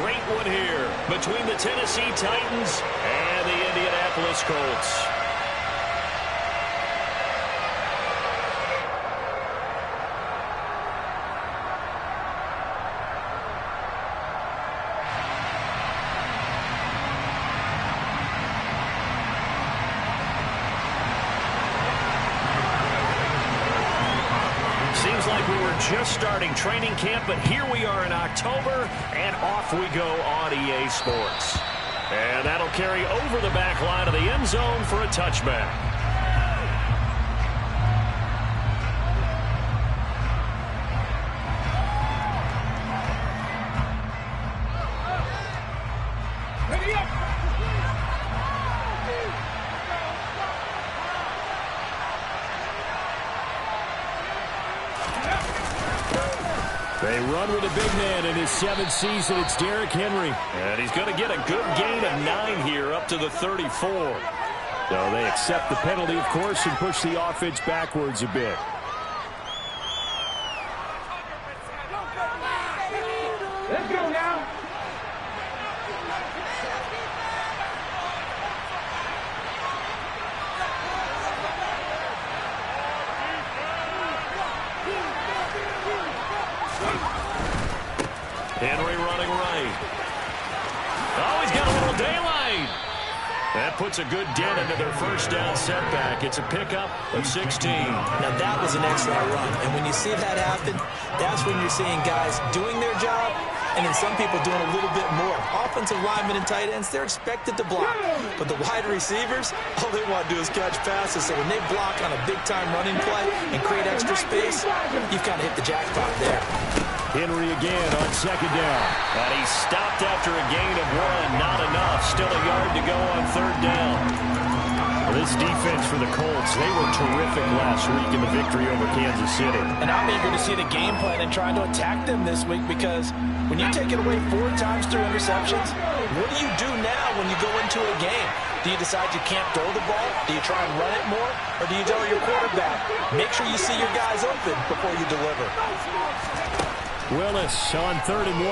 great one here between the Tennessee Titans and the Indianapolis Colts. Seems like we were just starting training camp, but here we are in October, and off we go on EA Sports. And that'll carry over the back line of the end zone for a touchback. They run with a big man in his 7th season. It's Derrick Henry. And he's going to get a good gain of 9 here up to the 34. So they accept the penalty, of course, and push the offense backwards a bit. Let's go now. Henry running right. Oh, he's got a little daylight. That puts a good dent into their first down setback. It's a pickup of 16. Now, that was an excellent run. And when you see that happen, that's when you're seeing guys doing their job and then some people doing a little bit more. Offensive linemen and tight ends, they're expected to block. But the wide receivers, all they want to do is catch passes. So when they block on a big-time running play and create extra space, you've kind of hit the jackpot there. Henry again on 2nd down. And he stopped after a gain of 1. Not enough. Still a yard to go on 3rd down. Well, this defense for the Colts, they were terrific last week in the victory over Kansas City. And I'm eager to see the game plan and trying to attack them this week, because when you take it away 4 times through interceptions, what do you do now when you go into a game? Do you decide you can't throw the ball? Do you try and run it more? Or do you tell your quarterback, make sure you see your guys open before you deliver? Willis on 3rd and 1.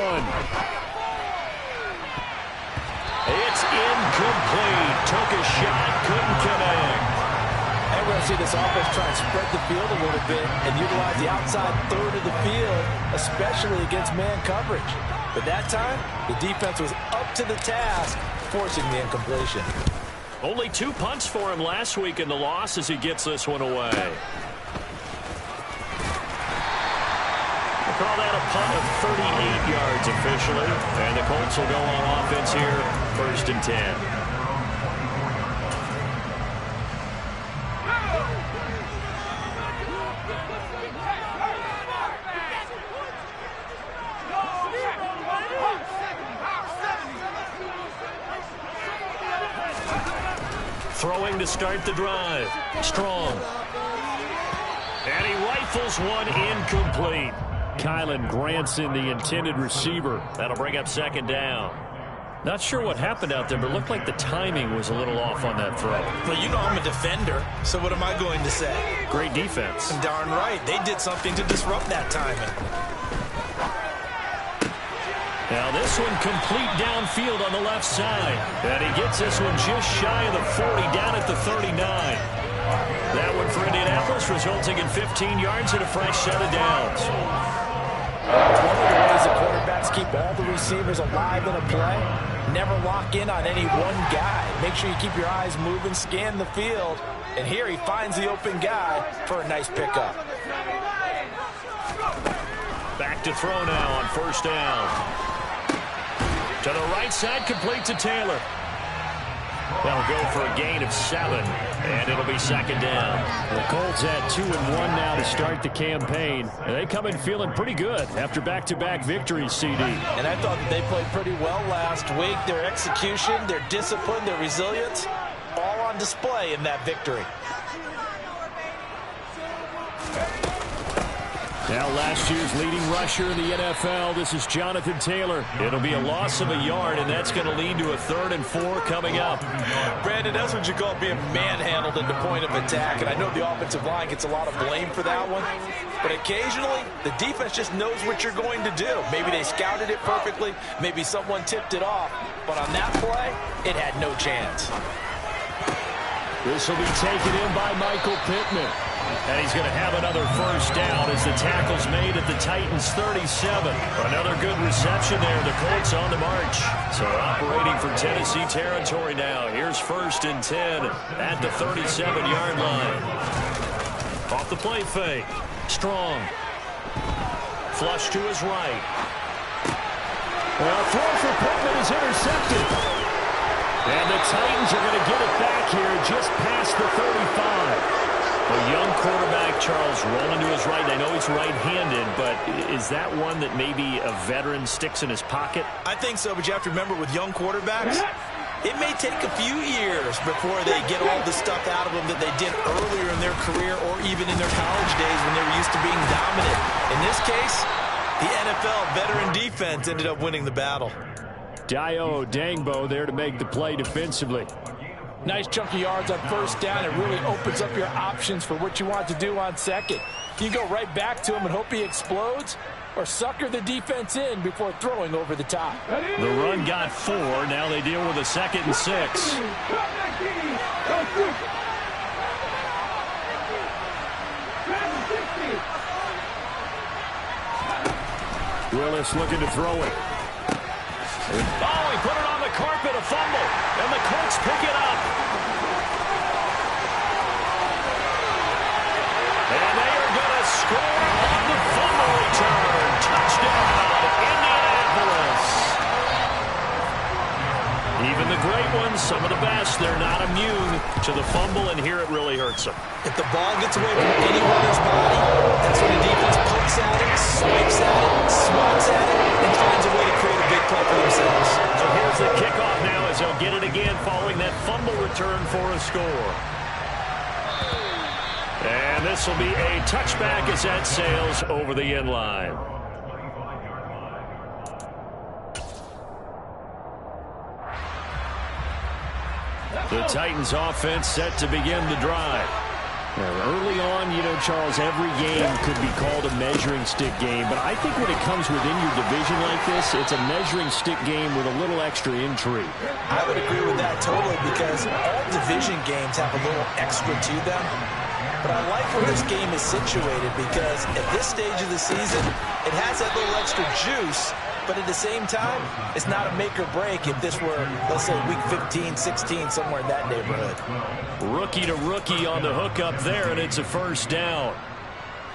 It's incomplete. Took a shot, couldn't connect. And we're going to see this offense try and spread the field a little bit and utilize the outside third of the field, especially against man coverage. But that time, the defense was up to the task, forcing the incompletion. Only 2 punts for him last week in the loss as he gets this one away. Call that a punt of 38 yards officially. And the Colts will go on offense here, 1st and 10. Throwing to start the drive. Strong. And he rifles one incomplete. Kylan Granson, the intended receiver. That'll bring up 2nd down. Not sure what happened out there, but it looked like the timing was a little off on that throw. Well, you know I'm a defender, so what am I going to say? Great defense. Darn right. They did something to disrupt that timing. Now this one complete downfield on the left side. And he gets this one just shy of the 40, down at the 39. That one for Indianapolis, resulting in 15 yards and a fresh set of downs. One of the ways the quarterbacks keep all the receivers alive in a play, never lock in on any one guy. Make sure you keep your eyes moving, scan the field. And here he finds the open guy for a nice pickup. Back to throw now on 1st down. To the right side, complete to Taylor. They'll go for a gain of 7, and it'll be 2nd down. The Colts at 2 and 1 now to start the campaign. And they come in feeling pretty good after back-to-back victories, CD. And I thought that they played pretty well last week. Their execution, their discipline, their resilience, all on display in that victory. Now last year's leading rusher in the NFL, this is Jonathan Taylor. It'll be a loss of a yard, and that's going to lead to a 3rd and 4 coming up. Brandon, that's what you call being manhandled at the point of attack, and I know the offensive line gets a lot of blame for that one, but occasionally the defense just knows what you're going to do. Maybe they scouted it perfectly, maybe someone tipped it off, but on that play, it had no chance. This will be taken in by Michael Pittman. And he's going to have another first down as the tackle's made at the Titans' 37. Another good reception there. The Colts on the march. So operating for Tennessee territory now. Here's 1st and 10 at the 37-yard line. Off the play fake. Strong. Flush to his right. Well, throw for Pittman is intercepted. And the Titans are going to get it back here just past the 35. A young quarterback, Charles, rolling to his right. I know he's right-handed, but is that one that maybe a veteran sticks in his pocket? I think so, but you have to remember with young quarterbacks, it may take a few years before they get all the stuff out of them that they did earlier in their career or even in their college days when they were used to being dominant. In this case, the NFL veteran defense ended up winning the battle. Dayo Dangbo there to make the play defensively. Nice chunky yards on first down. It really opens up your options for what you want to do on second. You go right back to him and hope he explodes, or sucker the defense in before throwing over the top. The run got 4. Now they deal with a 2nd and 6. Willis looking to throw it. Oh, he put it on the carpet, a fumble, and the Colts pick it up. And they are going to score on the fumble return. Touchdown, Indianapolis. Even the great ones, some of the best, they're not immune to the fumble, and here it really hurts them. If the ball gets away from any runner's body, that's when the defense pokes at it, swipes at it, swats at it, and finds a way to create a big play for themselves. So here's the kickoff now as they'll get it again following that fumble return for a score. And this will be a touchback as that sails over the end line. The Titans offense set to begin the drive. Now, early on, you know, Charles, every game could be called a measuring stick game, but I think when it comes within your division like this, it's a measuring stick game with a little extra intrigue. I would agree with that totally because all division games have a little extra to them. But I like where this game is situated because at this stage of the season, it has that little extra juice, but at the same time, it's not a make or break if this were, let's say, week 15, 16, somewhere in that neighborhood. Rookie to rookie on the hook up there, and it's a first down.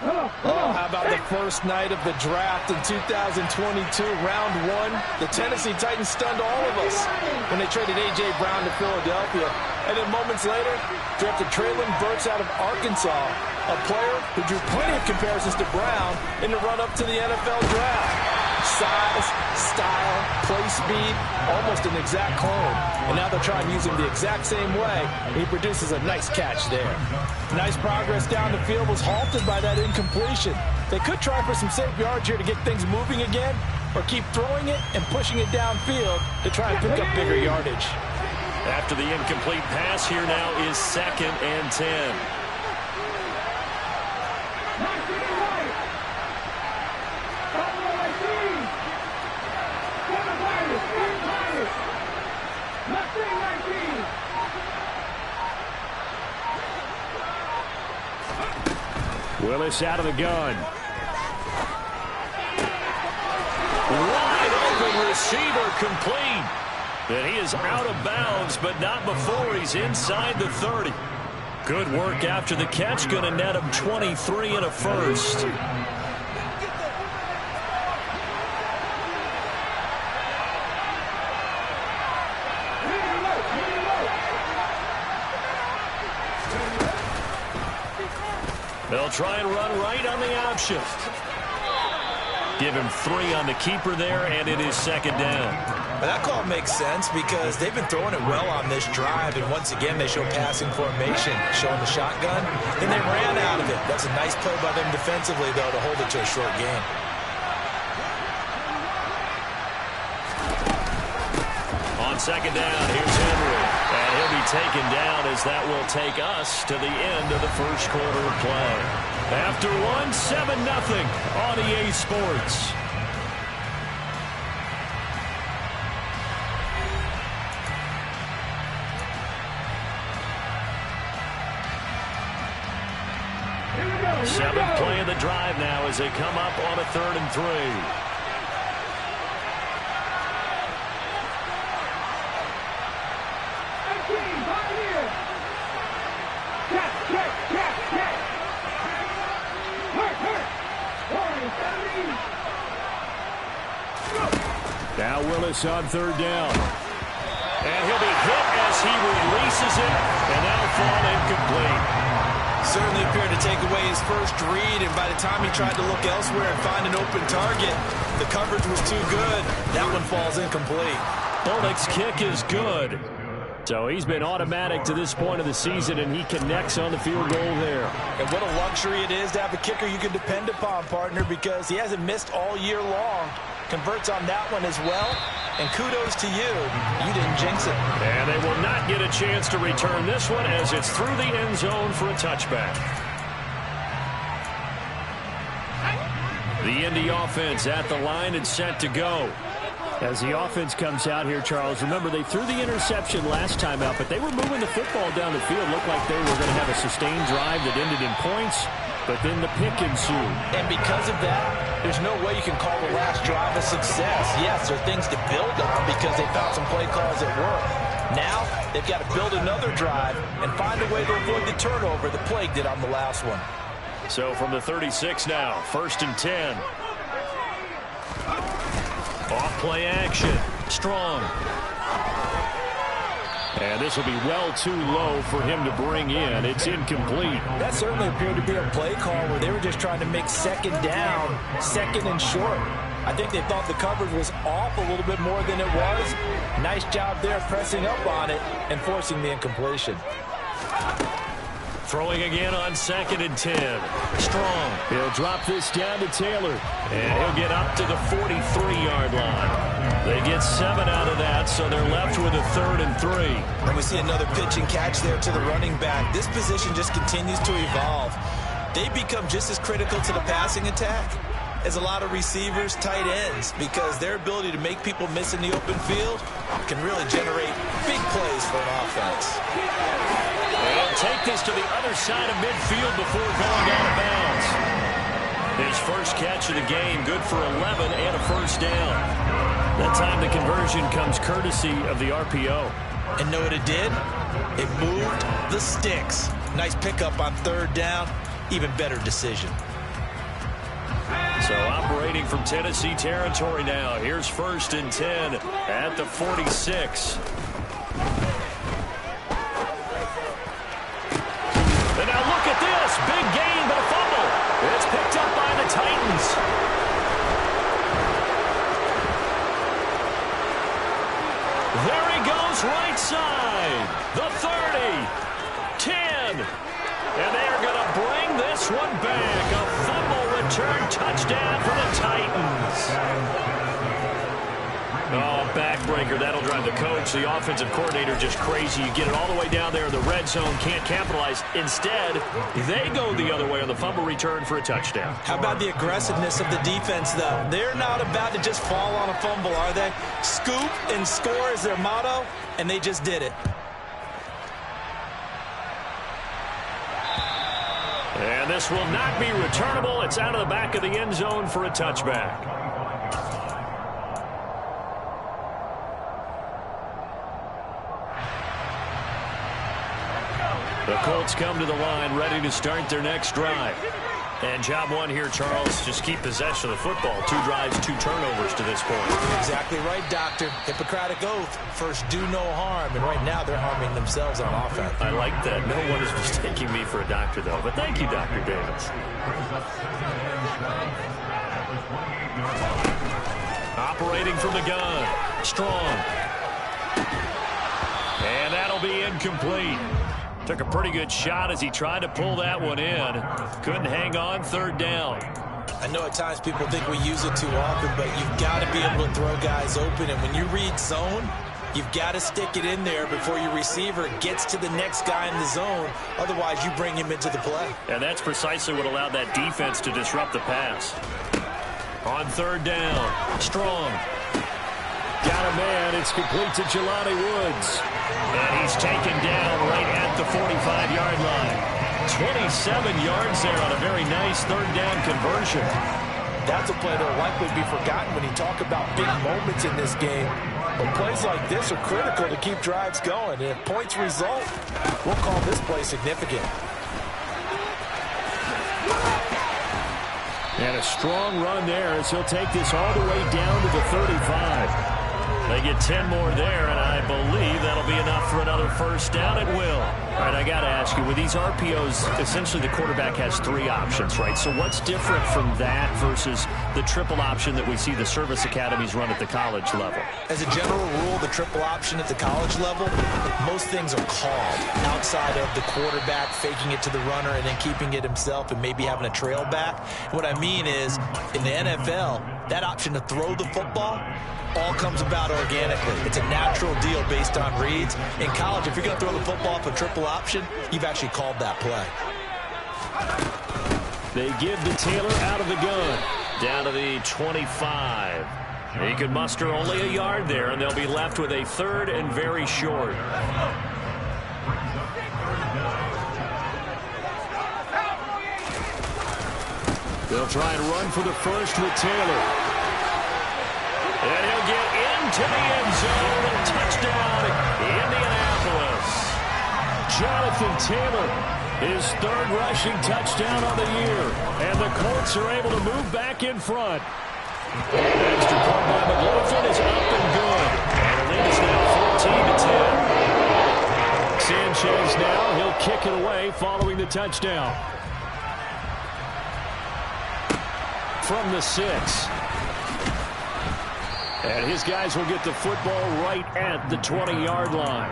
Oh, how about the first night of the draft in 2022, round 1? The Tennessee Titans stunned all of us when they traded A.J. Brown to Philadelphia. And then moments later, drafted Traylon Burks out of Arkansas, a player who drew plenty of comparisons to Brown in the run-up to the NFL draft. Size, style, play speed, almost an exact clone. And now they're trying to use him the exact same way, and he produces a nice catch there. Nice progress down the field was halted by that incompletion. They could try for some safe yards here to get things moving again, or keep throwing it and pushing it downfield to try and pick up bigger yardage. After the incomplete pass, here now is 2nd and 10. Willis out of the gun. Wide open receiver complete. And he is out of bounds, but not before he's inside the 30. Good work after the catch. Going to net him 23 and a first. They'll try and run right on the option. Give him 3 on the keeper there, and it is second down. But that call makes sense because they've been throwing it well on this drive, and once again they show passing formation, showing the shotgun. Then they ran out of it. That's a nice play by them defensively, though, to hold it to a short game. On second down, here's Henry. And he'll be taken down as that will take us to the end of the first quarter of play. After one, 7-0 on EA Sports. Seventh play of the drive now as they come up on a 3rd and 3. Now Willis on 3rd down. And he'll be hit as he releases it, and that'll fall incomplete. Certainly appeared to take away his first read, and by the time he tried to look elsewhere and find an open target, the coverage was too good. That one falls incomplete. Bullock's kick is good. So he's been automatic to this point of the season, and he connects on the field goal there. And what a luxury it is to have a kicker you can depend upon, partner, because he hasn't missed all year long. Converts on that one as well. And kudos to you. You didn't jinx it. And they will not get a chance to return this one as it's through the end zone for a touchback. The Indy offense at the line and set to go. As the offense comes out here, Charles, remember they threw the interception last time out, but they were moving the football down the field. Looked like they were going to have a sustained drive that ended in points, but then the pick ensued. And because of that, there's no way you can call the last drive a success. Yes, there are things to build on because they found some play calls that work. Now, they've got to build another drive and find a way to avoid the turnover the Plague did on the last one. So from the 36 now, 1st and 10. Off play action. Strong. And this will be well too low for him to bring in. It's incomplete. That certainly appeared to be a play call where they were just trying to make second down, 2nd and short. I think they thought the coverage was off a little bit more than it was. Nice job there pressing up on it and forcing the incompletion. Throwing again on 2nd and 10. Strong. He'll drop this down to Taylor. And he'll get up to the 43-yard line. They get 7 out of that, so they're left with a 3rd and 3. And we see another pitch and catch there to the running back. This position just continues to evolve. They become just as critical to the passing attack as a lot of receivers, tight ends, because their ability to make people miss in the open field can really generate big plays for an offense. They'll take this to the other side of midfield before going out of bounds. His first catch of the game, good for 11 and a 1st down. That time the conversion comes courtesy of the RPO. And know what it did? It moved the sticks. Nice pickup on 3rd down. Even better decision. So operating from Tennessee territory now. Here's 1st and 10 at the 46. And now look at this. Big gain, but a fumble. It's picked up by the Titans. There he goes, right side. The 30. 10. And they are going to bring this one back. A fumble return touchdown for the Titans. Oh, backbreaker. That'll drive the coach, the offensive coordinator, just crazy. You get it all the way down there in the red zone, can't capitalize. Instead, they go the other way on the fumble return for a touchdown. How about the aggressiveness of the defense, though? They're not about to just fall on a fumble, are they? Scoop and score is their motto, and they just did it. And this will not be returnable. It's out of the back of the end zone for a touchback. The Colts come to the line, ready to start their next drive. And job one here, Charles, just keep possession of the football. 2 drives, 2 turnovers to this point. Exactly right, Doctor. Hippocratic oath. First, do no harm. And right now, they're harming themselves on offense. I like that. No one is mistaking me for a doctor, though. But thank you, Dr. Davis. Operating from the gun. Strong. And that'll be incomplete. Took a pretty good shot as he tried to pull that one in. Couldn't hang on. Third down. I know at times people think we use it too often, but you've got to be able to throw guys open. And when you read zone, you've got to stick it in there before your receiver gets to the next guy in the zone. Otherwise, you bring him into the play. And that's precisely what allowed that defense to disrupt the pass. On third down, Strong. Got a man. It's complete to Jelani Woods. And he's taken down right at the 45-yard line. 27 yards there on a very nice third down conversion. That's a play that will likely be forgotten when you talk about big moments in this game. But plays like this are critical to keep drives going. And if points result, we'll call this play significant. And a strong run there as he'll take this all the way down to the 35. They get 10 more there, and I believe that'll be enough for another first down. It will. All right, I got to ask you, with these RPOs, essentially the quarterback has three options, right? So what's different from that versus the triple option that we see the service academies run at the college level? As a general rule, the triple option at the college level, most things are called outside of the quarterback faking it to the runner and then keeping it himself and maybe having a trail back. What I mean is, in the NFL, that option to throw the football all comes about organically. It's a natural deal based on reads. In college, if you're going to throw the football off a triple option, you've actually called that play. They give to Taylor out of the gun. Down to the 25. He could muster only a yard there, and they'll be left with a third and very short. They'll try and run for the first with Taylor. And he'll get into the end zone. Touchdown, Indianapolis. Jonathan Taylor, his third rushing touchdown on the year. And the Colts are able to move back in front. Extra point by McLaughlin is up and good. And the lead is now 14-10. Sanchez now, he'll kick it away following the touchdown. From the 6. And his guys will get the football right at the 20-yard line.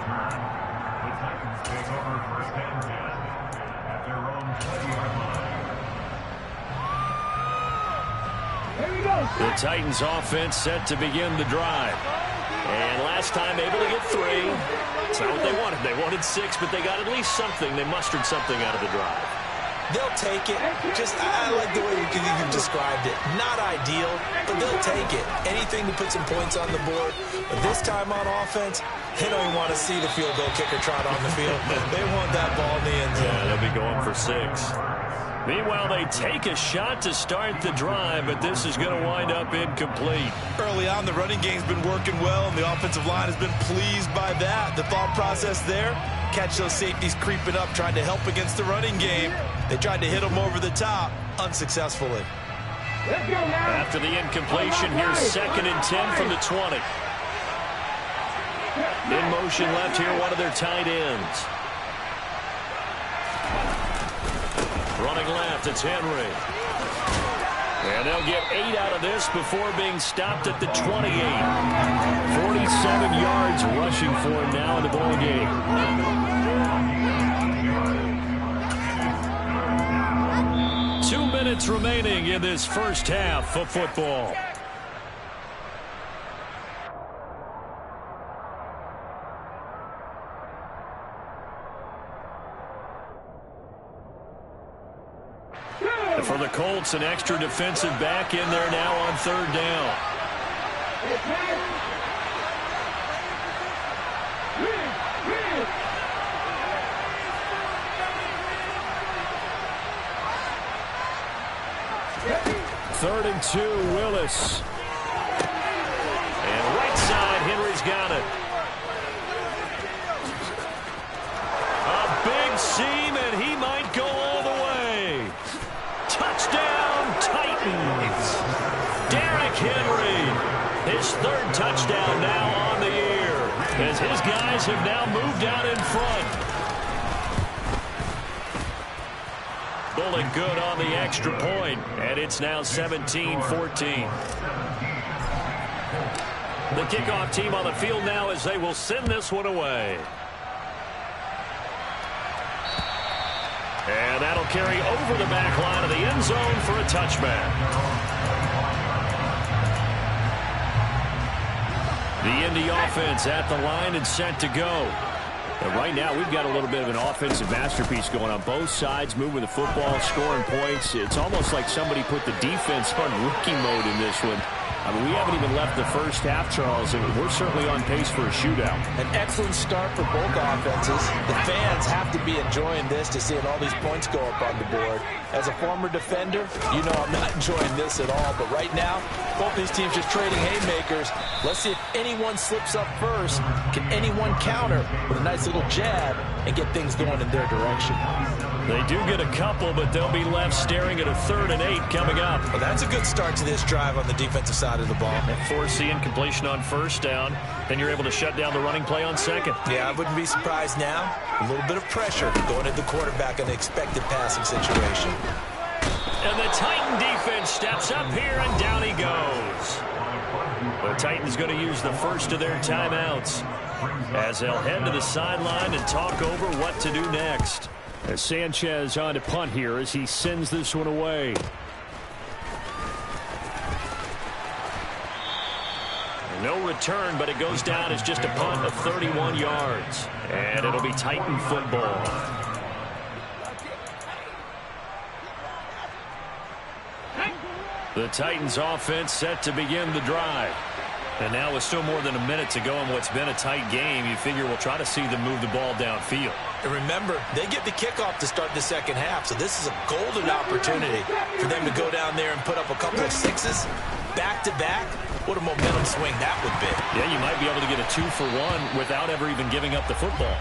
The Titans offense set to begin the drive. And last time able to get 3. It's not what they wanted. They wanted 6, but they got at least something. They mustered something out of the drive. They'll take it. I like the way you've described it. Not ideal, but they'll take it. Anything to put some points on the board. But this time on offense, they don't even want to see the field goal kicker trot on the field. They want that ball in the end zone. Yeah, they'll be going for 6. Meanwhile, they take a shot to start the drive, but this is going to wind up incomplete. Early on, the running game's been working well, and the offensive line has been pleased by that. The thought process there, catch those safeties creeping up, trying to help against the running game. They tried to hit them over the top, unsuccessfully. After the incompletion, here's 2nd and 10 from the 20. In motion left here, one of their tight ends. Running left, it's Henry. And they'll get 8 out of this before being stopped at the 28. 47 yards rushing for him now in the ball game. 2 minutes remaining in this first half of football. For the Colts, an extra defensive back in there now on third down. Third and 2, Willis. And right side, Henry's got it. A big seam, and he might go all the way. Touchdown, Titans. Derrick Henry, his third touchdown now on the year, as his guys have now moved out in front. The Bullock good on the extra point, and it's now 17-14. The kickoff team on the field now as they will send this one away. And that'll carry over the back line of the end zone for a touchback. The Indy offense at the line and set to go. And right now, we've got a little bit of an offensive masterpiece going on both sides, moving the football, scoring points. It's almost like somebody put the defense on rookie mode in this one. I mean, we haven't even left the first half, Charles, and we're certainly on pace for a shootout. An excellent start for both offenses. The fans have to be enjoying this to seeing all these points go up on the board. As a former defender, you know I'm not enjoying this at all. But right now, both these teams just trading haymakers. Let's see if anyone slips up first. Can anyone counter with a nice little jab and get things going in their direction? They do get a couple, but they'll be left staring at a 3rd and 8 coming up. Well, that's a good start to this drive on the defensive side of the ball. And force the incompletion on 1st down. Then you're able to shut down the running play on 2nd. Yeah, I wouldn't be surprised now. A little bit of pressure going at the quarterback in the expected passing situation. And the Titan defense steps up here, and down he goes. The Titans going to use the first of their timeouts as they'll head to the sideline and talk over what to do next. As Sanchez on to punt here as he sends this one away. No return, but it goes down as just a punt of 31 yards. And it'll be Titan football. The Titans offense set to begin the drive. And now with still more than a minute to go in what's been a tight game, you figure we'll try to see them move the ball downfield. And remember, they get the kickoff to start the second half, so this is a golden opportunity for them to go down there and put up a couple of sixes back-to-back. What a momentum swing that would be. Yeah, you might be able to get a 2-for-1 without ever even giving up the football.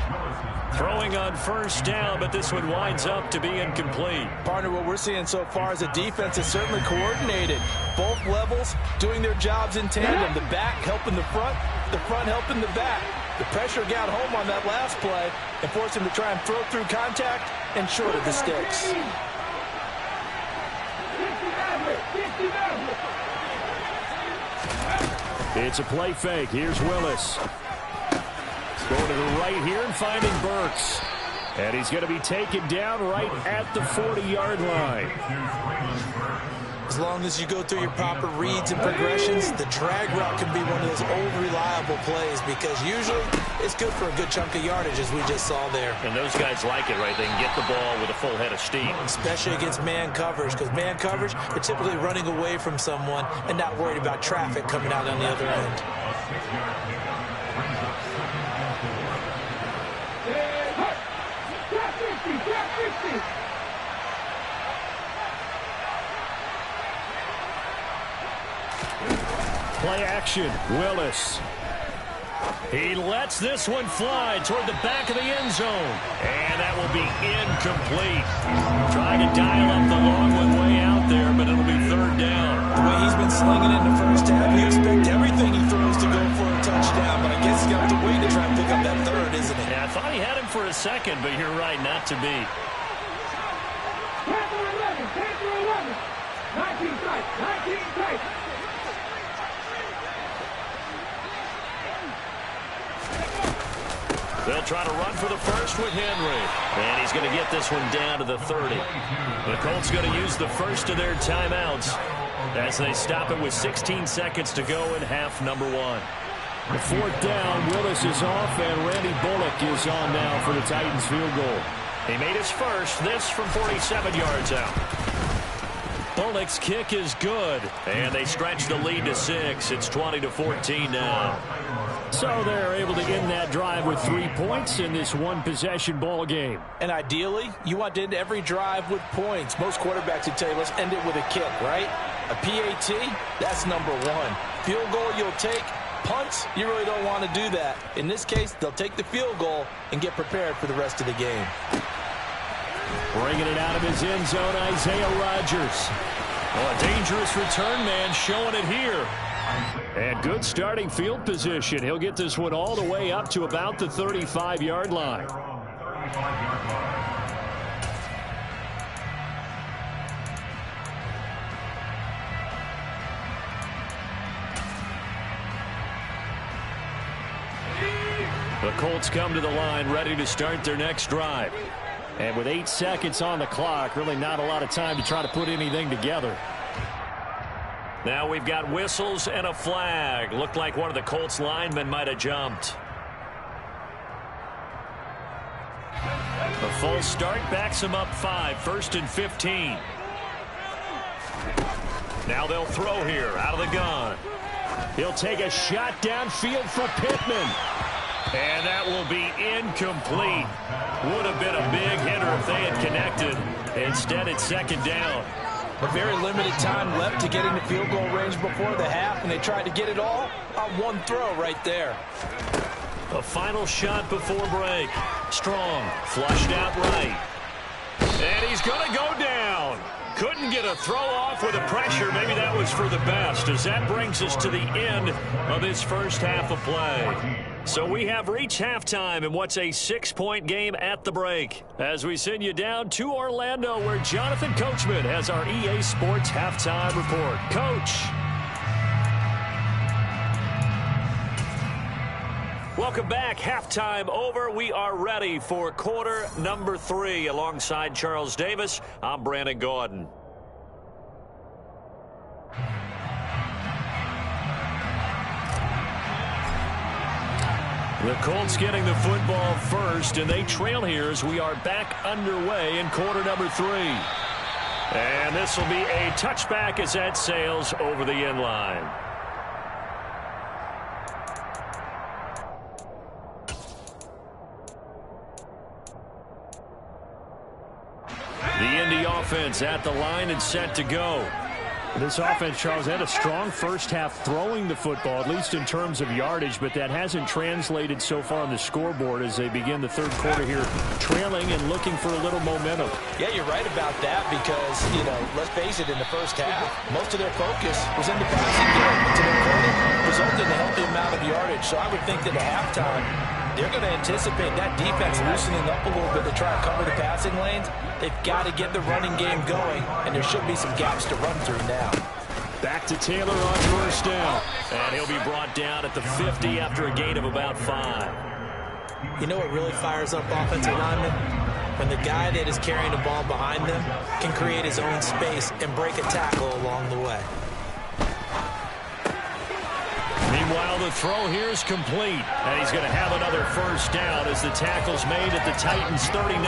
Throwing on 1st down, but this one winds up to be incomplete. Partner, what we're seeing so far is a defense that's certainly coordinated. Both levels doing their jobs in tandem. The back helping the front helping the back. The pressure got home on that last play and forced him to try and throw through contact and short of the sticks. It's a play fake. Here's Willis. Going to the right here and finding Burks. And he's going to be taken down right at the 40-yard line. As long as you go through your proper reads and progressions, the drag route can be one of those old reliable plays because usually it's good for a good chunk of yardage, as we just saw there. And those guys like it, right? They can get the ball with a full head of steam. Especially against man coverage, because man coverage, they're typically running away from someone and not worried about traffic coming out on the other end. Play action. Willis. He lets this one fly toward the back of the end zone. And that will be incomplete. Trying to dial up the long one way out there, but it'll be 3rd down. The way he's been slinging in the first half, you expect everything he throws to go for a touchdown, but I guess he's got to wait to try and pick up that 3rd, isn't he? Yeah, I thought he had him for a second, but you're right, not to be. 19 tight. They'll try to run for the first with Henry. And he's going to get this one down to the 30. The Colts going to use the first of their timeouts as they stop it with 16 seconds to go in half number 1. The 4th down, Willis is off, and Randy Bullock is on now for the Titans field goal. He made his first, this from 47 yards out. Bullock's kick is good, and they stretch the lead to 6. It's 20-14 now. So they're able to end that drive with 3 points in this one-possession ball game. And ideally, you want to end every drive with points. Most quarterbacks would tell you, let's end it with a kick, right? A PAT, that's number 1. Field goal you'll take. Punts, you really don't want to do that. In this case, they'll take the field goal and get prepared for the rest of the game. Bringing it out of his end zone, Isaiah Rodgers. Well, a dangerous return man showing it here. And good starting field position. He'll get this one all the way up to about the 35-yard line. The Colts come to the line ready to start their next drive. And with 8 seconds on the clock, really not a lot of time to try to put anything together. Now we've got whistles and a flag. Looked like one of the Colts linemen might have jumped. A false start backs him up 5, 1st and 15. Now they'll throw here out of the gun. He'll take a shot downfield for Pittman. And that will be incomplete. Would have been a big hitter if they had connected. Instead, it's 2nd down. A very limited time left to get into field goal range before the half, and they tried to get it all on one throw right there. A final shot before break. Strong, flushed out right. And he's going to go down. Couldn't get a throw off with the pressure. Maybe that was for the best, as that brings us to the end of this first half of play. So we have reached halftime in what's a 6-point game at the break. As we send you down to Orlando, where Jonathan Coachman has our EA Sports Halftime Report. Coach. Welcome back. Halftime over. We are ready for quarter number 3. Alongside Charles Davis, I'm Brandon Gaudin. The Colts getting the football first, and they trail here as we are back underway in quarter number 3. And this will be a touchback as that sails over the end line. The Indy offense at the line and set to go. This offense, Charles, had a strong first half throwing the football, at least in terms of yardage, but that hasn't translated so far on the scoreboard as they begin the third quarter here, trailing and looking for a little momentum. Yeah, you're right about that because, let's face it, in the first half, most of their focus was in the passing game. To their credit, resulted in a healthy amount of yardage. So I would think that at halftime, they're going to anticipate that defense loosening up a little bit to try and cover the passing lanes. They've got to get the running game going, and there should be some gaps to run through now. Back to Taylor on first down. And he'll be brought down at the 50 after a gain of about 5. You know what really fires up offensive linemen? When the guy that is carrying the ball behind them can create his own space and break a tackle along the way. Meanwhile, the throw here is complete, and he's going to have another first down as the tackle's made at the Titans' 39.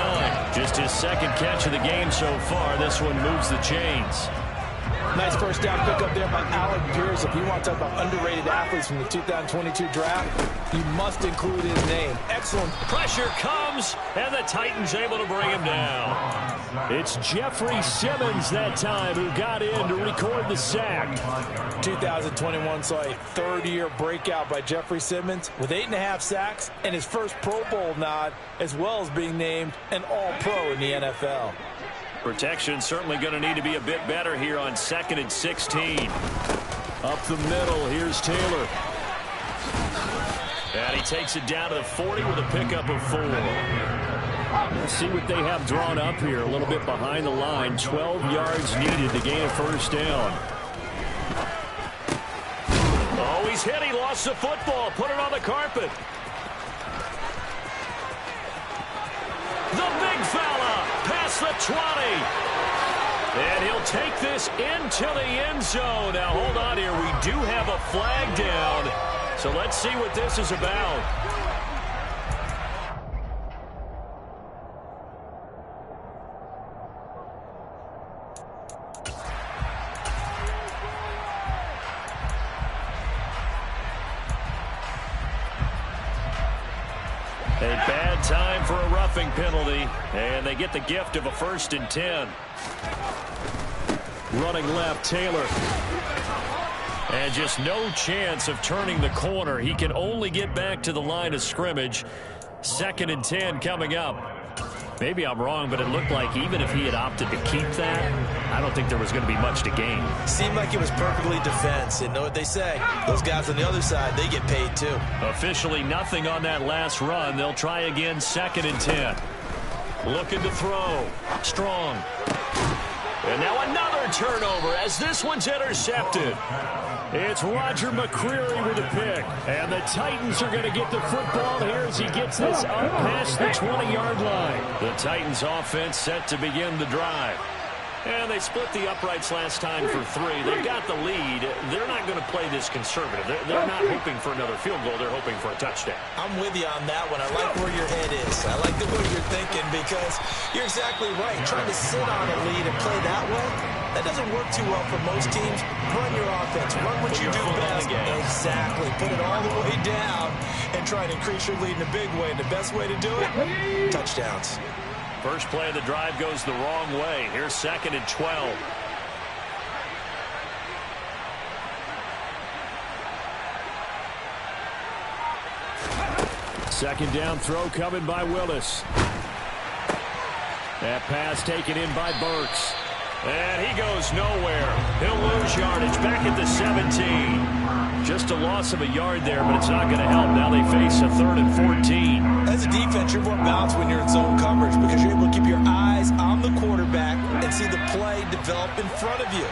Just his 2nd catch of the game so far. This one moves the chains. Nice first down pickup there by Alec Pierce. If you want to talk about underrated athletes from the 2022 draft, you must include his name. Excellent. Pressure comes, and the Titans able to bring him down. It's Jeffrey Simmons that time who got in to record the sack. 2021 saw a 3rd-year breakout by Jeffrey Simmons with 8.5 sacks and his first Pro Bowl nod, as well as being named an All-Pro in the NFL. Protection certainly going to need to be a bit better here on 2nd and 16. Up the middle, here's Taylor. And he takes it down to the 40 with a pickup of 4. Let's see what they have drawn up here. A little bit behind the line. 12 yards needed to gain a first down. Oh, he's hit. He lost the football. Put it on the carpet. The big fella past the 20. And he'll take this into the end zone. Now, hold on here. We do have a flag down. So let's see what this is about. A bad time for a roughing penalty, and they get the gift of a 1st and 10. Running left, Taylor. And just no chance of turning the corner. He can only get back to the line of scrimmage. 2nd and 10 coming up. Maybe I'm wrong, but it looked like even if he had opted to keep that, I don't think there was going to be much to gain. Seemed like it was perfectly defense. And know what they say? Those guys on the other side, they get paid too. Officially nothing on that last run. They'll try again 2nd and 10. Looking to throw. Strong. And now another turnover as this one's intercepted. It's Roger McCreary with a pick. And the Titans are going to get the football here as he gets this up past the 20-yard line. The Titans offense set to begin the drive. And they split the uprights last time for 3. They've got the lead. They're not going to play this conservative. They're not hoping for another field goal. They're hoping for a touchdown. I'm with you on that one. I like where your head is. I like the way you're thinking because you're exactly right. Trying to sit on a lead and play that way, that doesn't work too well for most teams. Run your offense. Run what you do best. Exactly. Put it all the way down and try and increase your lead in a big way. And the best way to do it, touchdowns. First play of the drive goes the wrong way. Here's 2nd and 12. Second down throw coming by Willis. That pass taken in by Burks. And he goes nowhere. He'll lose yardage back at the 17. Just a loss of a yard there, but it's not going to help. Now they face a 3rd and 14. As a defense, you're more balanced when you're in zone coverage because you're able to keep your eyes on the quarterback and see the play develop in front of you.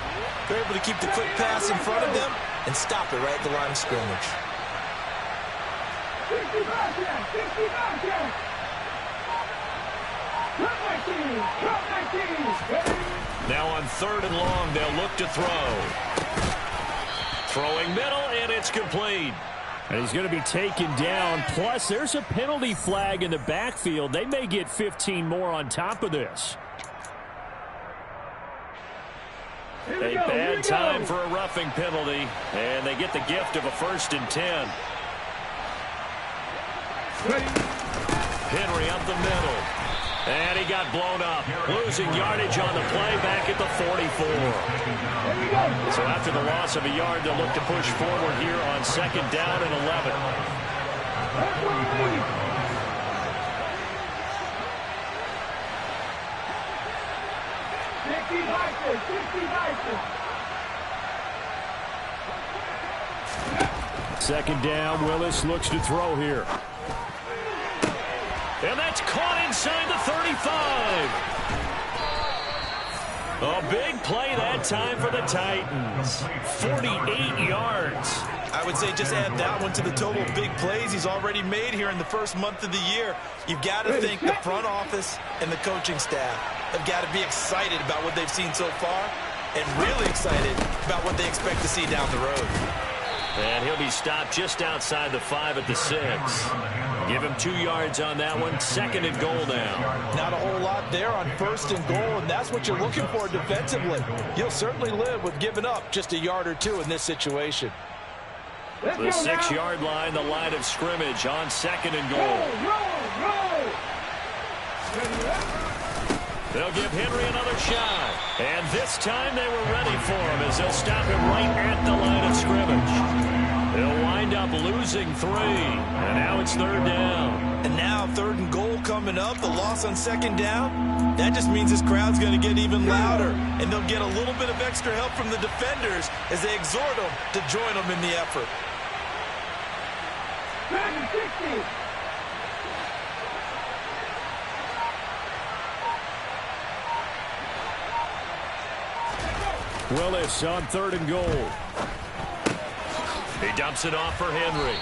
You're able to keep the quick pass in front of them and stop it right at the line of scrimmage. 65 yards, 65 yards. Cut 19. Now on 3rd and long, they'll look to throw. Throwing middle, and it's complete. And he's going to be taken down. Plus, there's a penalty flag in the backfield. They may get 15 more on top of this. A bad time for a roughing penalty, and they get the gift of a 1st and 10. Henry up the middle. And he got blown up. Losing yardage on the play back at the 44. So after the loss of a yard, they'll look to push forward here on 2nd down and 11. Second down, Willis looks to throw here. And that's caught inside the 35. A big play that time for the Titans. 48 yards. I would say just add that one to the total of big plays he's already made here in the first month of the year. You've got to think the front office and the coaching staff have got to be excited about what they've seen so far and really excited about what they expect to see down the road. And he'll be stopped just outside the 5 at the 6. Give him 2 yards on that one. 2nd and goal now. Not a whole lot there on 1st and goal, and that's what you're looking for defensively. You'll certainly live with giving up just a yard or 2 in this situation. The 6-yard line, the line of scrimmage on 2nd and goal. They'll give Henry another shot. And this time they were ready for him as they'll stop him right at the line of scrimmage. They'll wind up losing 3. And now it's 3rd down. And now 3rd and goal coming up. The loss on 2nd down. That just means this crowd's going to get even louder. And they'll get a little bit of extra help from the defenders as they exhort them to join them in the effort. 60. Willis on 3rd and goal. He dumps it off for Henry.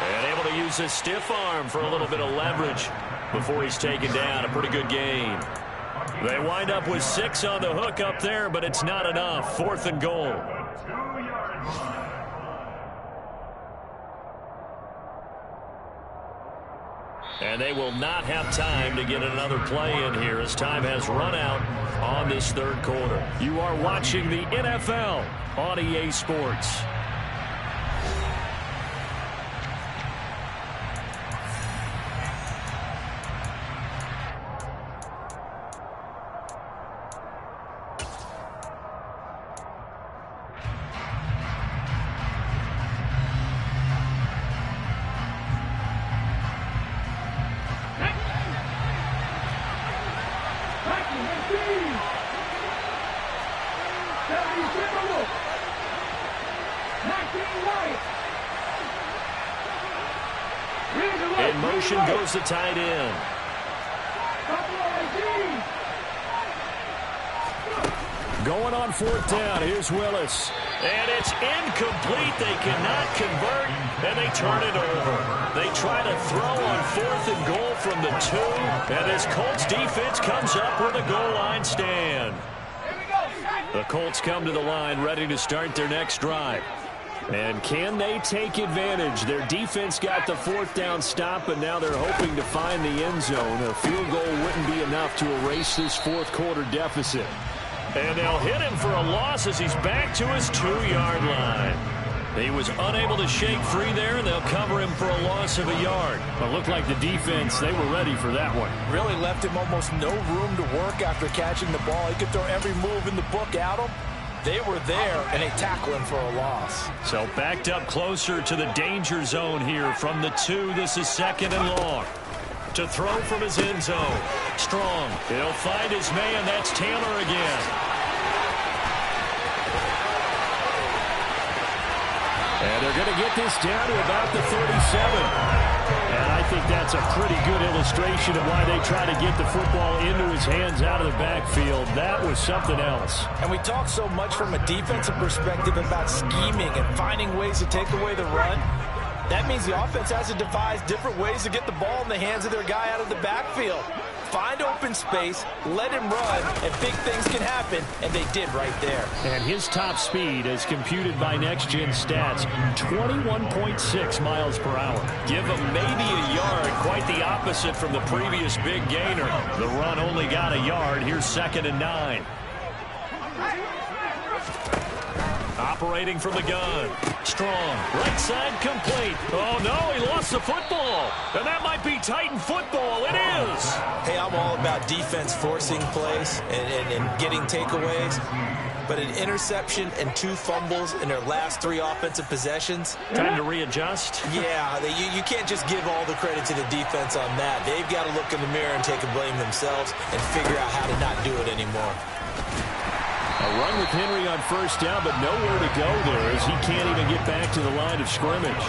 And able to use his stiff arm for a little bit of leverage before he's taken down. A pretty good gain. They wind up with 6 on the hook up there, but it's not enough. 4th and goal. And they will not have time to get another play in here as time has run out on this 3rd quarter. You are watching the NFL on EA Sports. In motion goes the tight end. Going on 4th down. Here's Willis. And it's incomplete. They cannot convert, and they turn it over. They try to throw on 4th and goal from the 2, and this Colts defense comes up with a goal line stand. The Colts come to the line ready to start their next drive. And can they take advantage? Their defense got the 4th down stop, and now they're hoping to find the end zone. A field goal wouldn't be enough to erase this 4th quarter deficit. And they'll hit him for a loss as he's back to his 2-yard line. He was unable to shake free there, and they'll cover him for a loss of a yard. But it looked like the defense, they were ready for that one. Really left him almost no room to work after catching the ball. He could throw every move in the book at him. They were there, and they tackle him for a loss. So backed up closer to the danger zone here from the 2. This is 2nd and long. To throw from his end zone. Strong. He'll find his man. That's Taylor again. And they're going to get this down to about the 37. And I think that's a pretty good illustration of why they try to get the football into his hands out of the backfield. That was something else. And we talk so much from a defensive perspective about scheming and finding ways to take away the run. That means the offense has to devise different ways to get the ball in the hands of their guy out of the backfield. Find open space, let him run, and big things can happen, and they did right there. And his top speed, as computed by Next Gen Stats, 21.6 miles per hour. Give him maybe a yard, quite the opposite from the previous big gainer. The run only got a yard. Here's 2nd and 9. Operating from the gun. Strong. Right side complete. Oh, no, he lost the football. And that might be Titan football. It is. Hey, I'm all about defense forcing plays and getting takeaways. But an interception and 2 fumbles in their last 3 offensive possessions. Time to readjust. Yeah, you can't just give all the credit to the defense on that. They've got to look in the mirror and take a blame themselves and figure out how to not do it anymore. A run with Henry on 1st down, but nowhere to go there as he can't even get back to the line of scrimmage.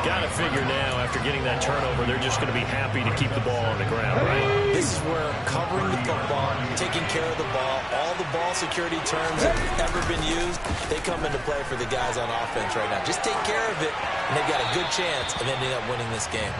Got to figure now, after getting that turnover, they're just going to be happy to keep the ball on the ground, right? This is where covering the football, taking care of the ball, all the ball security terms that have ever been used, they come into play for the guys on offense right now. Just take care of it, and they've got a good chance of ending up winning this game.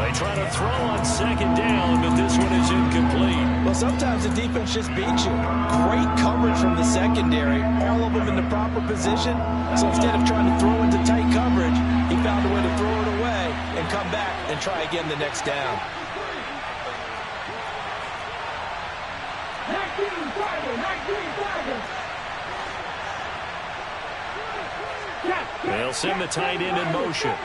They try to throw on 2nd down, but this one is incomplete. Well, sometimes the defense just beats you. Great coverage from the secondary, all of them in the proper position. So instead of trying to throw into tight coverage, he found a way to throw it away and come back and try again the next down. They'll send the tight end in motion.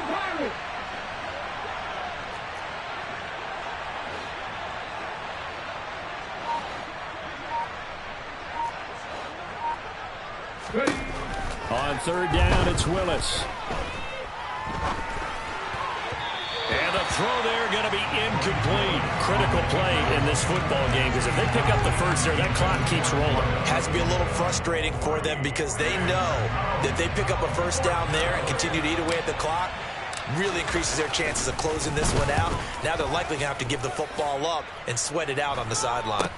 On 3rd down, it's Willis. And the throw there going to be incomplete. Critical play in this football game, because if they pick up the 1st there, that clock keeps rolling. Has to be a little frustrating for them because they know that if they pick up a 1st down there and continue to eat away at the clock, really increases their chances of closing this one out. Now they're likely going to have to give the football up and sweat it out on the sideline.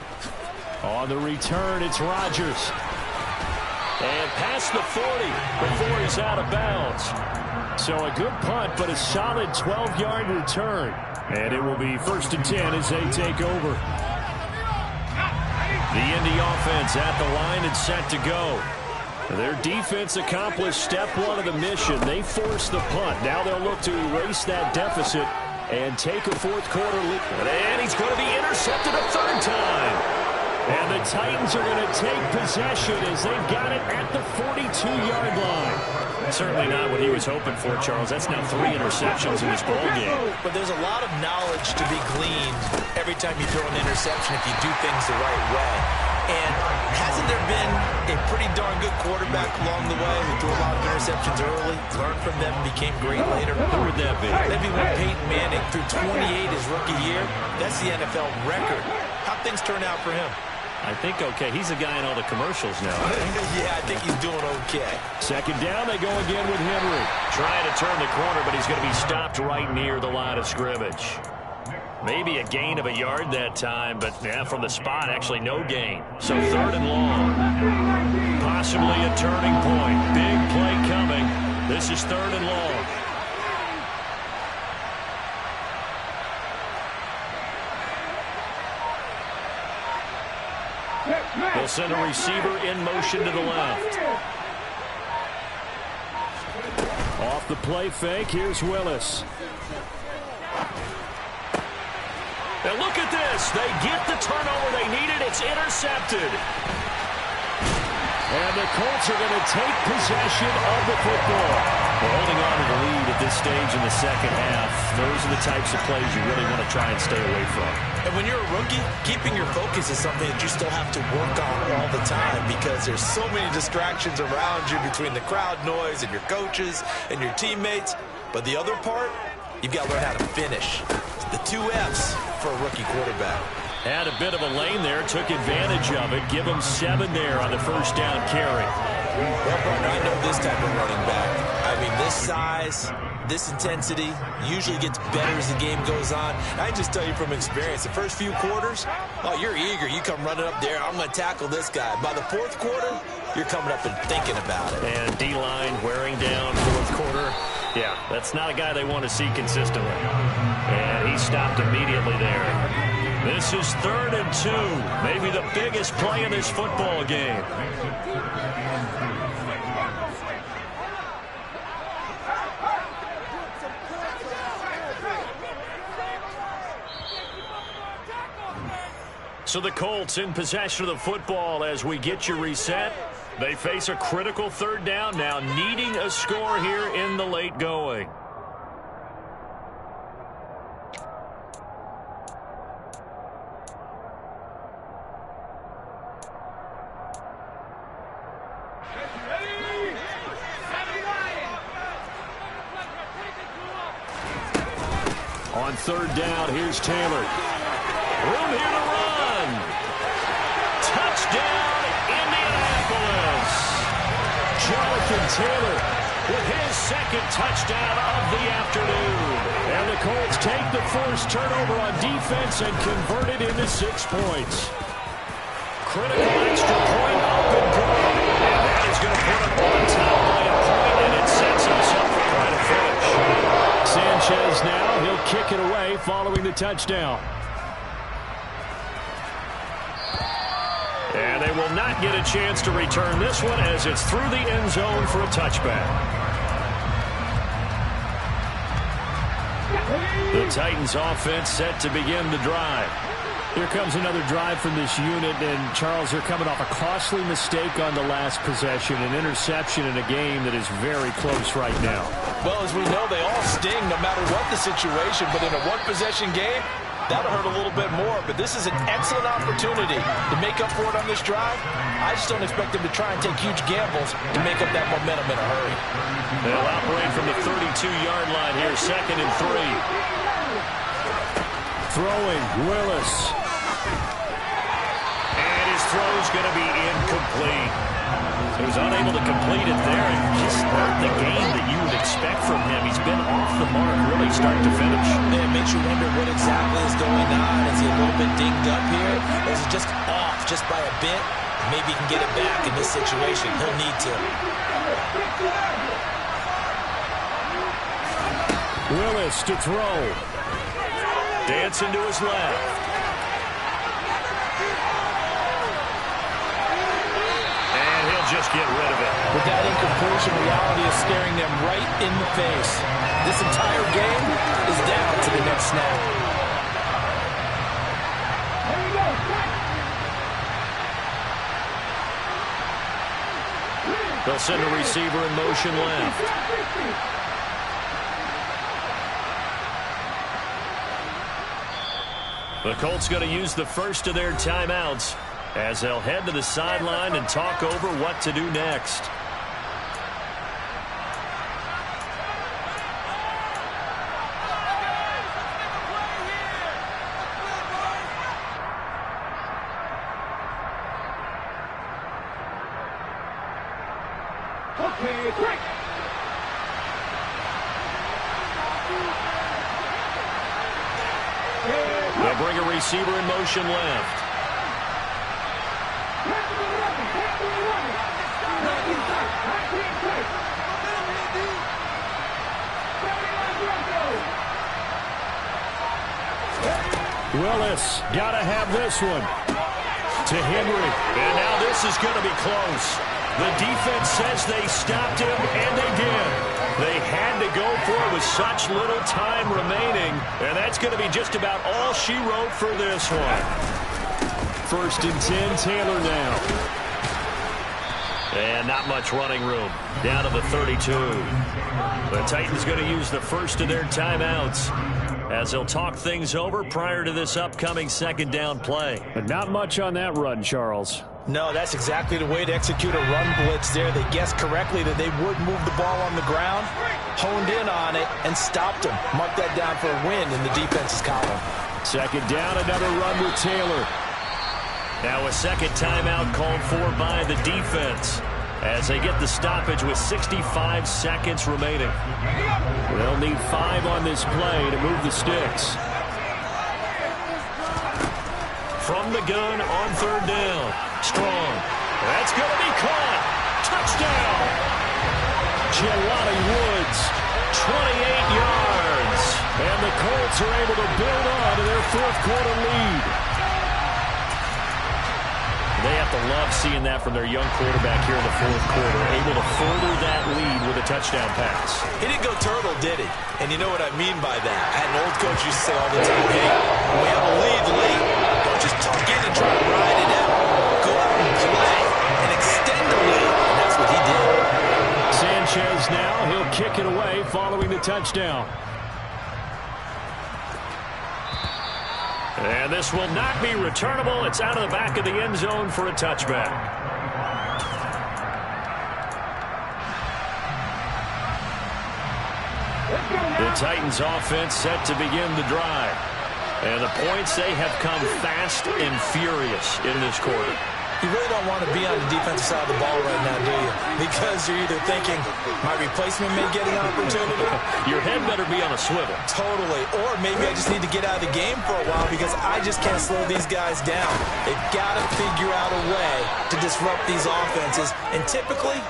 On the return, it's Rodgers. And past the 40 before he's out of bounds. So a good punt, but a solid 12-yard return. And it will be 1st and 10 as they take over. The Indy offense at the line and set to go. Their defense accomplished step 1 of the mission. They forced the punt. Now they'll look to erase that deficit and take a 4th quarter lead. And he's going to be intercepted a 3rd time. And the Titans are going to take possession as they've got it at the 42-yard line. Certainly not what he was hoping for, Charles. That's now 3 interceptions in this ball game. But there's a lot of knowledge to be gleaned every time you throw an interception if you do things the right way. And hasn't there been a pretty darn good quarterback along the way who threw a lot of interceptions early, learned from them, became great later? Who would that be? That'd be when Peyton Manning threw 28 his rookie year. That's the NFL record. How'd things turn out for him? I think okay. He's a guy in all the commercials now. Yeah, I think he's doing okay. 2nd down, they go again with Henry. Trying to turn the corner, but he's going to be stopped right near the line of scrimmage. Maybe a gain of a yard that time, but yeah, from the spot, actually no gain. So 3rd and long. Possibly a turning point. Big play coming. This is 3rd and long. They'll send a receiver in motion to the left. Off the play fake, here's Willis. And look at this. They get the turnover they needed. It's intercepted. And the Colts are going to take possession of the football. They're holding on to the lead at this stage in the second half. Those are the types of plays you really want to try and stay away from. And when you're a rookie, keeping your focus is something that you still have to work on all the time because there's so many distractions around you between the crowd noise and your coaches and your teammates. But the other part, you've got to learn how to finish. The 2 F's for a rookie quarterback. Had a bit of a lane there, took advantage of it. Give him 7 there on the first down carry. Well, partner, I know this type of running back. I mean, this size, this intensity usually gets better as the game goes on. I can just tell you from experience, the first few quarters, oh, you're eager. You come running up there, I'm going to tackle this guy. By the 4th quarter, you're coming up and thinking about it. And D-line wearing down 4th quarter. Yeah, that's not a guy they want to see consistently. And he stopped immediately there. This is 3rd and 2. Maybe the biggest play in this football game. So the Colts in possession of the football as we get you reset. They face a critical 3rd down now, needing a score here in the late going. On 3rd down, here's Taylor. Room here to run. Touchdown, Indianapolis. Jonathan Taylor with his 2nd touchdown of the afternoon. And the Colts take the first turnover on defense and convert it into 6 points. Critical extra point up and good. And that is going to put them on top by a point, and it sets us up for quite a finish. Sanchez now, he'll kick it away following the touchdown. And they will not get a chance to return this one as it's through the end zone for a touchback. The Titans offense set to begin the drive. Here comes another drive from this unit, and Charles, they're coming off a costly mistake on the last possession, an interception in a game that is very close right now. Well, as we know, they all sting no matter what the situation, but in a one-possession game, that'll hurt a little bit more. But this is an excellent opportunity to make up for it on this drive. I just don't expect them to try and take huge gambles to make up that momentum in a hurry. They'll operate from the 32-yard line here, 2nd and 3. Throwing, Willis. And his throw's going to be incomplete. He was unable to complete it there, and just not the game that you would expect from him. He's been off the mark really start to finish. It makes you wonder what exactly is going on. Is he a little bit dinged up here? Or is it just off just by a bit? Maybe he can get it back in this situation. He'll need to. Willis to throw. Dancing to his left. Just get rid of it. With that incompletion, reality is staring them right in the face. This entire game is down to the next snap. They'll send a receiver in motion left. The Colts going to use the first of their timeouts as they'll head to the sideline and talk over what to do next. Okay, quick! Hey! receiver in motion left. Willis, gotta have this one. To Henry. And now this is going to be close. The defense says they stopped him, and they did. They had to go for it with such little time remaining, and that's going to be just about all she wrote for this one. 1st and 10, Taylor now. And not much running room. Down to the 32. The Titans going to use the first of their timeouts as they'll talk things over prior to this upcoming 2nd down play. But not much on that run, Charles. No, that's exactly the way to execute a run blitz there. They guessed correctly that they would move the ball on the ground, honed in on it, and stopped them. Mark that down for a win in the defense's column. 2nd down, another run with Taylor. Now a 2nd timeout called for by the defense as they get the stoppage with 65 seconds remaining. They'll need 5 on this play to move the sticks. From the gun on 3rd down. Strong. That's going to be caught. Touchdown. Jelani Woods, 28 yards. And the Colts are able to build on to their 4th quarter lead. They have to love seeing that from their young quarterback here in the 4th quarter, able to further that lead with a touchdown pass. He didn't go turtle, did he? And you know what I mean by that. I had an old coach used to say all the time, hey, when we have a lead late, don't just tuck in and try to ride it out. Go out and play and extend the lead. And that's what he did. Sanchez now, he'll kick it away following the touchdown. And this will not be returnable. It's out of the back of the end zone for a touchback. The Titans offense set to begin the drive. And the points, they have come fast and furious in this quarter. You really don't want to be on the defensive side of the ball right now, do you? Because you're either thinking, my replacement may get an opportunity. Your head better be on a swivel. Totally. Or maybe I just need to get out of the game for a while because I just can't slow these guys down. They've got to figure out a way to disrupt these offenses. And typically,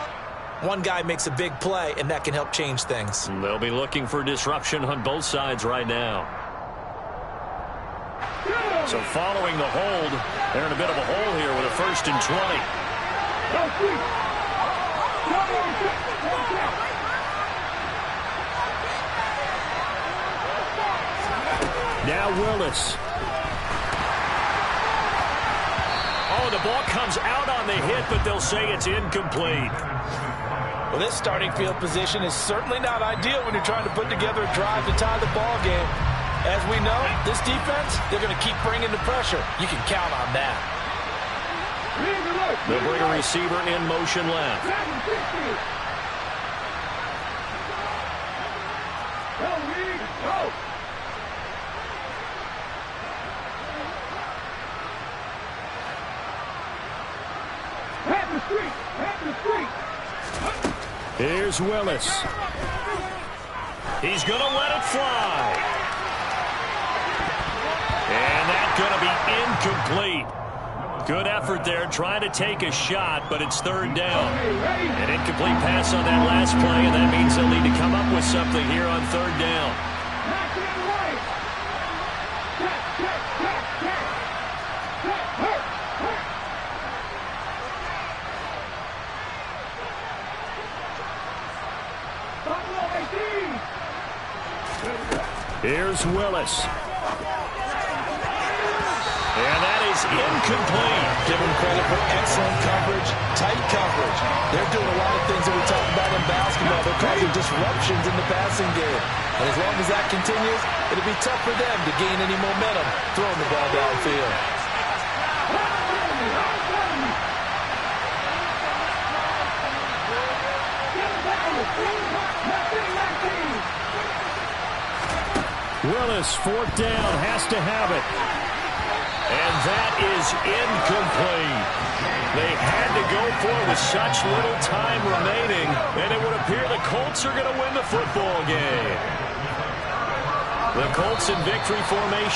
one guy makes a big play, and that can help change things. They'll be looking for disruption on both sides right now. So following the hold, they're in a bit of a hole here with a 1st and 20. Now Willis. Oh, the ball comes out on the hit, but they'll say it's incomplete. Well, this starting field position is certainly not ideal when you're trying to put together a drive to tie the ball game. As we know, this defense, they're going to keep bringing the pressure. You can count on that. They'll bring a receiver in motion left. Here's Willis. He's going to let it fly. And that's going to be incomplete. Good effort there, trying to take a shot, but it's 3rd down. An incomplete pass on that last play, and that means they'll need to come up with something here on 3rd down. Here's Willis. And that is incomplete. Give them credit for excellent coverage, tight coverage. They're doing a lot of things that we talk about in basketball. They're causing disruptions in the passing game. And as long as that continues, it'll be tough for them to gain any momentum throwing the ball downfield. Willis, 4th down, has to have it. And that is incomplete. They had to go for it with such little time remaining, and it would appear the Colts are going to win the football game. The Colts in victory formation.